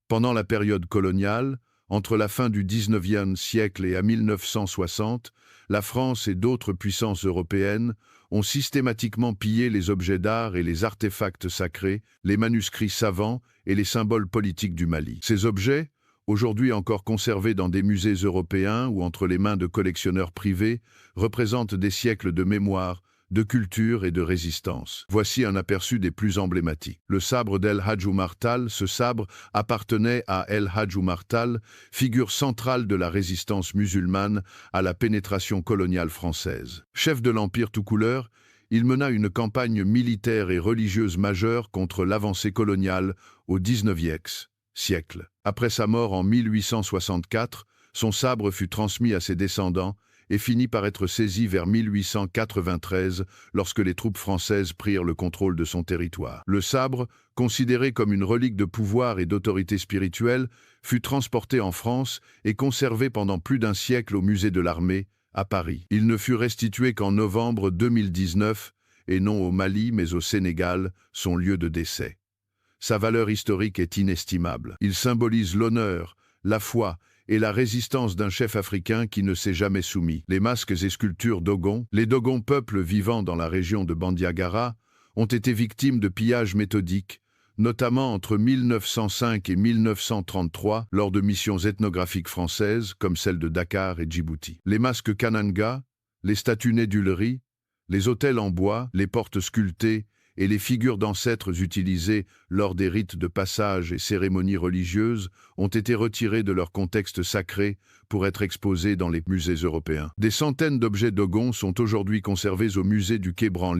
Pendant la période coloniale, entre la fin du XIXe siècle et à 1960, la France et d'autres puissances européennes ont systématiquement pillé les objets d'art et les artefacts sacrés, les manuscrits savants et les symboles politiques du Mali. Ces objets, aujourd'hui encore conservés dans des musées européens ou entre les mains de collectionneurs privés, représentent des siècles de mémoire, de culture et de résistance. Voici un aperçu des plus emblématiques. Le sabre d'El Hadj Oumar Tall. Ce sabre appartenait à El Hadj Oumar Tall, figure centrale de la résistance musulmane à la pénétration coloniale française. Chef de l'Empire tout couleur, il mena une campagne militaire et religieuse majeure contre l'avancée coloniale au XIXe siècle. Après sa mort en 1864, son sabre fut transmis à ses descendants et finit par être saisi vers 1893 lorsque les troupes françaises prirent le contrôle de son territoire. Le sabre, considéré comme une relique de pouvoir et d'autorité spirituelle, fut transporté en France et conservé pendant plus d'un siècle au musée de l'armée, à Paris. Il ne fut restitué qu'en novembre 2019, et non au Mali mais au Sénégal, son lieu de décès. Sa valeur historique est inestimable. Il symbolise l'honneur, la foi et la résistance d'un chef africain qui ne s'est jamais soumis. Les masques et sculptures Dogon, les Dogon, peuple vivant dans la région de Bandiagara, ont été victimes de pillages méthodiques, notamment entre 1905 et 1933 lors de missions ethnographiques françaises comme celles de Dakar et Djibouti. Les masques Kananga, les statues Nédulerie, les autels en bois, les portes sculptées et les figures d'ancêtres utilisées lors des rites de passage et cérémonies religieuses ont été retirés de leur contexte sacré pour être exposés dans les musées européens. Des centaines d'objets Dogon sont aujourd'hui conservés au musée du Quai Branly.